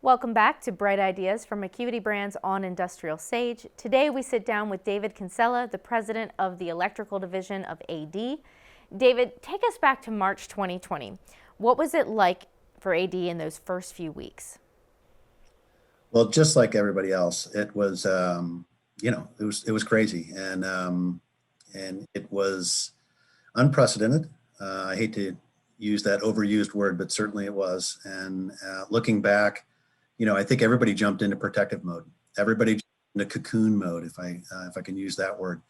Welcome back to Bright Ideas from Acuity Brands on IndustrialSage. Today we sit down with David Kinsella, the president of the electrical division of AD. David, take us back to March 2020. What was it like for AD in those first few weeks? Well, just like everybody else, it was, it was crazy, and it was unprecedented. I hate to use that overused word, but certainly it was. And looking back, I think everybody jumped into protective mode. Everybody jumped into cocoon mode, if I can use that word,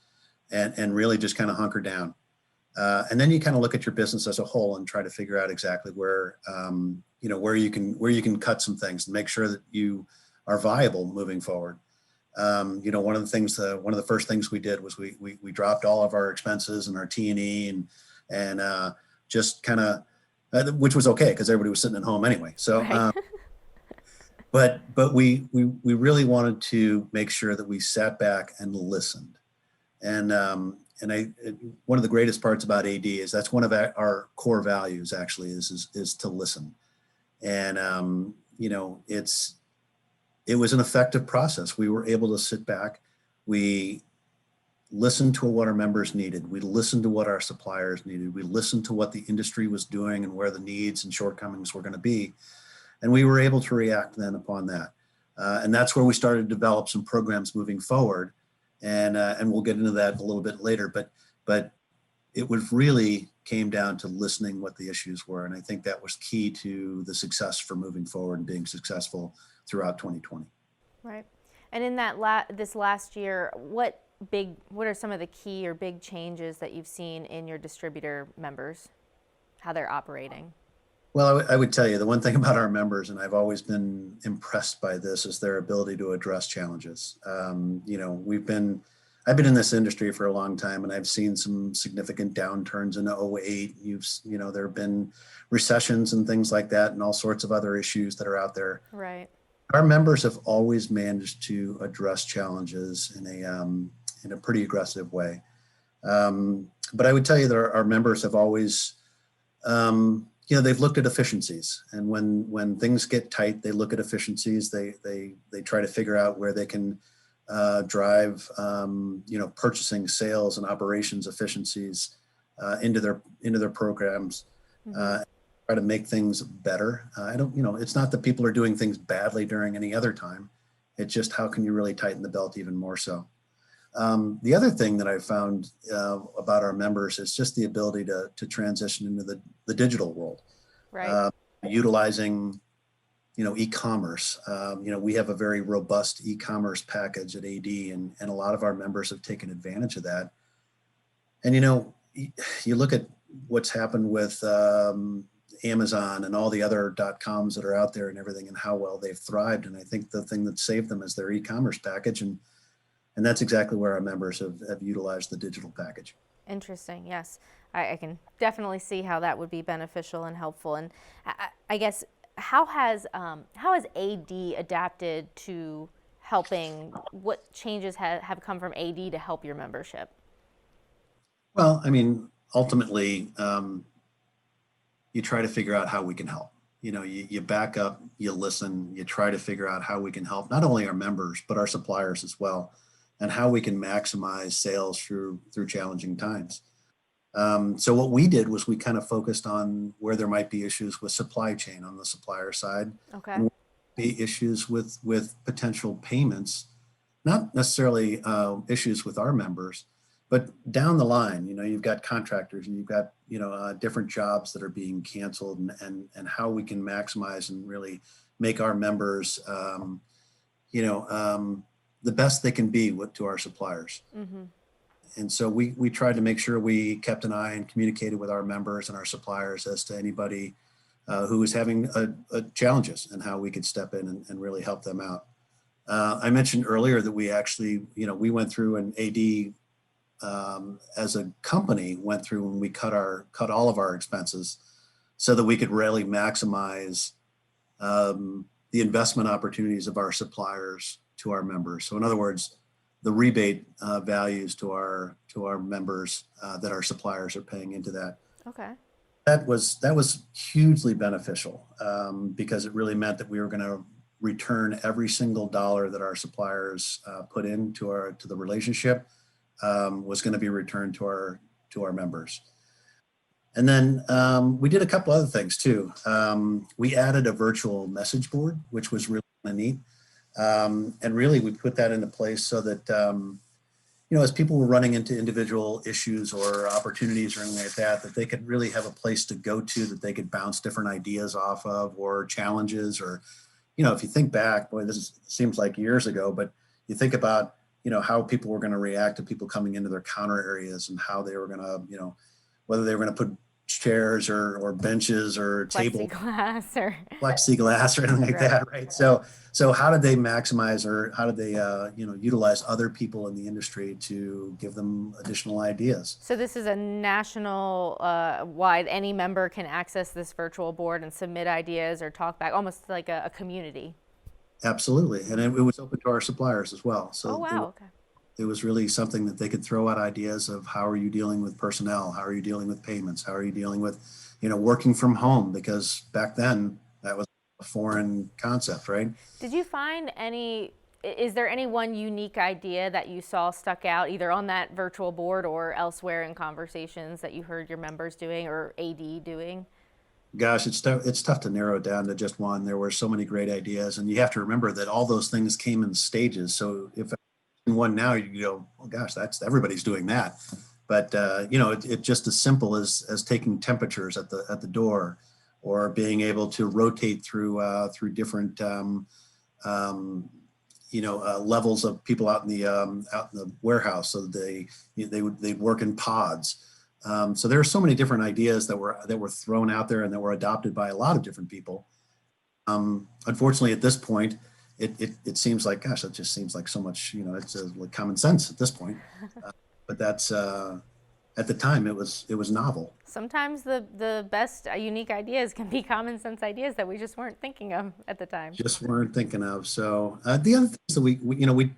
and really just kind of hunker down. And then you kind of look at your business as a whole and try to figure out exactly where you can cut some things and make sure that you are viable moving forward. One of the first things we did was we dropped all of our expenses and our T&E and just kind of, which was okay because everybody was sitting at home anyway. So, Right. but we really wanted to make sure that we sat back and listened. And one of the greatest parts about AD is that's one of our core values actually is to listen. And it was an effective process. We were able to sit back. We listened to what our members needed. We listened to what our suppliers needed. We listened to what the industry was doing and where the needs and shortcomings were going to be. And we were able to react then upon that. And that's where we started to develop some programs moving forward. And we'll get into that a little bit later. But it was really came down to listening what the issues were. And I think that was key to the success for moving forward and being successful throughout 2020. Right. And in that this last year, what are some of the key or big changes that you've seen in your distributor members, how they're operating? Well, I would tell you the one thing about our members, and I've always been impressed by this, is their ability to address challenges. I've been in this industry for a long time, and I've seen some significant downturns in '08. There have been recessions and things like that, and all sorts of other issues that are out there. Right. Our members have always managed to address challenges in a pretty aggressive way. But I would tell you that our members have always they've looked at efficiencies, and when things get tight, they look at efficiencies. They try to figure out where they can drive purchasing, sales, and operations efficiencies into their programs. Mm-hmm. Try to make things better. It's not that people are doing things badly during any other time. It's just how can you really tighten the belt even more so. The other thing that I've found about our members is just the ability to transition into the digital world. Right. Utilizing, e-commerce. We have a very robust e-commerce package at AD, and a lot of our members have taken advantage of that. And, you look at what's happened with Amazon and all the other .coms that are out there and everything and how well they've thrived. And I think the thing that saved them is their e-commerce package. And that's exactly where our members have utilized the digital package. Interesting. Yes, I can definitely see how that would be beneficial and helpful. And I guess how has AD adapted to helping? What changes have come from AD to help your membership? Well, I mean, ultimately, you try to figure out how we can help. You back up, you listen, you try to figure out how we can help not only our members but our suppliers as well, and how we can maximize sales through challenging times. So what we did was we kind of focused on where there might be issues with supply chain on the supplier side. Okay. And be issues with potential payments, not necessarily issues with our members, but down the line, you've got contractors and you've got, different jobs that are being canceled and how we can maximize and really make our members, the best they can be to our suppliers. Mm-hmm. And so we tried to make sure we kept an eye and communicated with our members and our suppliers as to anybody who was having challenges and how we could step in and really help them out. I mentioned earlier that we actually, we went through an AD as a company went through and we cut all of our expenses so that we could really maximize the investment opportunities of our suppliers to our members. So in other words, the rebate values to our members that our suppliers are paying into that. Okay. That was hugely beneficial because it really meant that we were going to return every single dollar that our suppliers put into the relationship was going to be returned to our members. And then we did a couple other things too. We added a virtual message board, which was really neat. And really, we put that into place so that as people were running into individual issues or opportunities or anything like that, that they could really have a place to go to, that they could bounce different ideas off of, or challenges, or, if you think back, boy, seems like years ago, but you think about, how people were going to react to people coming into their counter areas, and how they were going to, whether they were going to put chairs or benches or tables, plexiglass or anything like that, right? So how did they maximize, or how did they utilize other people in the industry to give them additional ideas? So this is a national wide, any member can access this virtual board and submit ideas or talk back, almost like a community. Absolutely, and it was open to our suppliers as well. So oh wow, okay. It was really something that they could throw out ideas of, how are you dealing with personnel? How are you dealing with payments? How are you dealing with, working from home? Because back then that was a foreign concept, right? Did you find is there any one unique idea that you saw stuck out either on that virtual board or elsewhere in conversations that you heard your members doing or AD doing? Gosh, it's tough to narrow it down to just one. There were so many great ideas, and you have to remember that all those things came in stages. So if one now, you go, oh gosh, everybody's doing that. But it's just as simple as taking temperatures at the door, or being able to rotate through different levels of people out in the warehouse, so that they'd work in pods. So there are so many different ideas that were thrown out there and that were adopted by a lot of different people. Unfortunately, at this point, it seems like, gosh, that just seems like so much, it's like common sense at this point. But that's at the time it was novel. Sometimes the best unique ideas can be common sense ideas that we just weren't thinking of at the time. Just weren't thinking of. So the other things that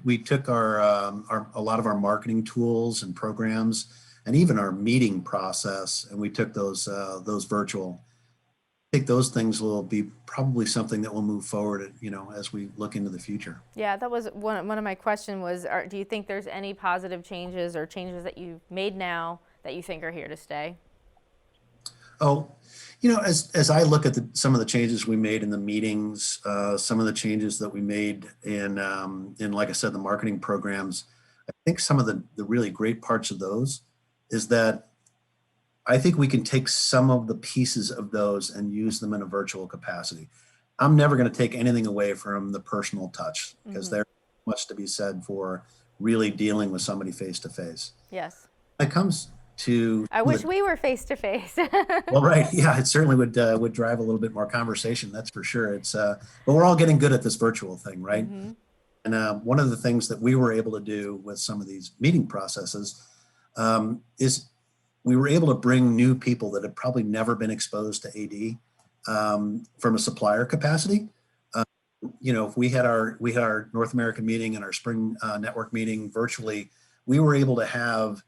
we took a lot of our marketing tools and programs, and even our meeting process, and we took those virtual. I think those things will be probably something that will move forward, as we look into the future. Yeah, that was one of my questions was, do you think there's any positive changes or changes that you've made now that you think are here to stay? Oh, as I look at some of the changes we made in the meetings, some of the changes that we made in like I said, the marketing programs, I think some of the really great parts of those is that I think we can take some of the pieces of those and use them in a virtual capacity. I'm never going to take anything away from the personal touch, because there's much to be said for really dealing with somebody face to face. Yes. When it comes to, I wish we were face to face. Well, right, yeah, it certainly would drive a little bit more conversation. That's for sure. It's but we're all getting good at this virtual thing, right? And one of the things that we were able to do with some of these meeting processes is we were able to bring new people that had probably never been exposed to AD from a supplier capacity. If we had our North American meeting and our spring network meeting virtually, we were able to have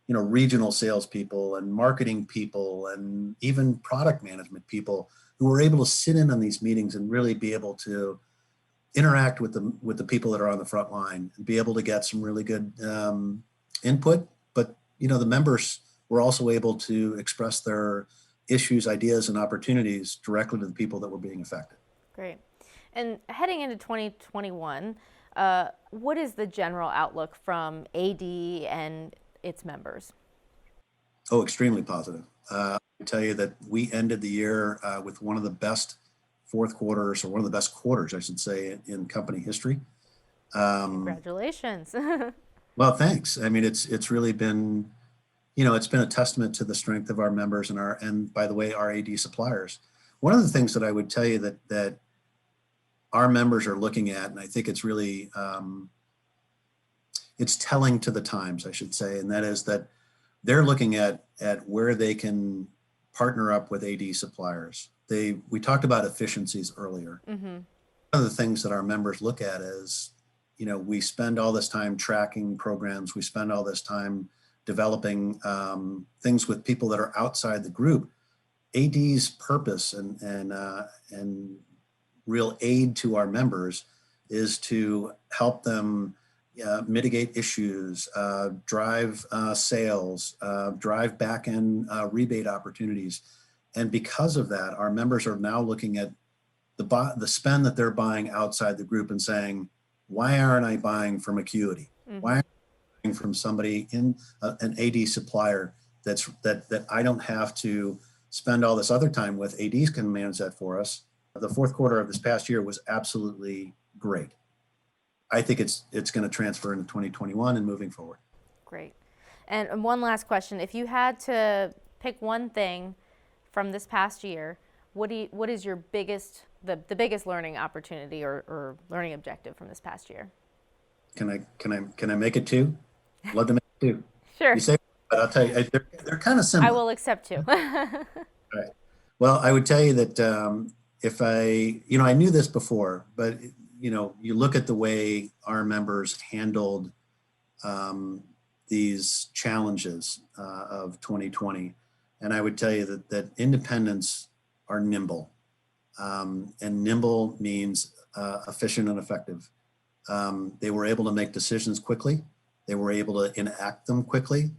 regional salespeople and marketing people and even product management people who were able to sit in on these meetings and really be able to interact with the people that are on the front line and be able to get some really good input. But the members were also able to express their issues, ideas, and opportunities directly to the people that were being affected. Great. And heading into 2021, what is the general outlook from AD and its members? Oh, extremely positive. I can tell you that we ended the year with one of the best fourth quarters, or one of the best quarters, I should say, in company history. Congratulations. Well, thanks. I mean, it's really been, it's been a testament to the strength of our members and by the way, our AD suppliers. One of the things that I would tell you that our members are looking at, and I think it's really, it's telling to the times, I should say, and that is that they're looking at where they can partner up with AD suppliers. We talked about efficiencies earlier. One of the things that our members look at is, we spend all this time tracking programs, we spend all this time developing things with people that are outside the group. AD's purpose and real aid to our members is to help them mitigate issues, drive sales, drive back-end rebate opportunities. And because of that, our members are now looking at the spend that they're buying outside the group and saying, why aren't I buying from Acuity? Why aren't I buying from somebody in an AD supplier that I don't have to spend all this other time with? ADs can manage that for us. The fourth quarter of this past year was absolutely great. I think it's going to transfer into 2021 and moving forward. Great. And one last question. If you had to pick one thing from this past year, what is your biggest, the biggest learning opportunity or learning objective from this past year? Can I make it two? I'd love to make it two. Sure. You say, but I'll tell you, they're kind of similar. I will accept two. All right. Well, I would tell you that if I knew this before, but you look at the way our members handled these challenges of 2020, and I would tell you that independents are nimble, and nimble means efficient and effective. They were able to make decisions quickly. They were able to enact them quickly.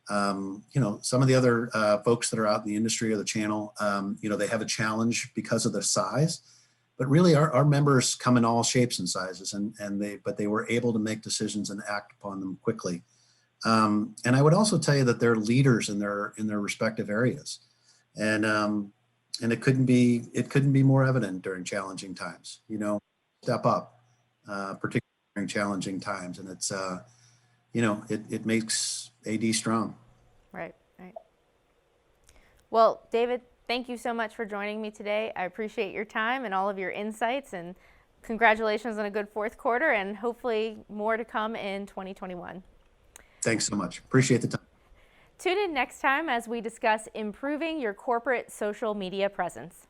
Some of the other folks that are out in the industry or the channel, they have a challenge because of their size. But really, our members come in all shapes and sizes, but they were able to make decisions and act upon them quickly. And I would also tell you that they're leaders in their respective areas, and it couldn't be more evident during challenging times. Step up, particularly during challenging times, and it's it makes AD strong. Right. Well, David, thank you so much for joining me today. I appreciate your time and all of your insights, and congratulations on a good fourth quarter, and hopefully more to come in 2021. Thanks so much. Appreciate the time. Tune in next time as we discuss improving your corporate social media presence.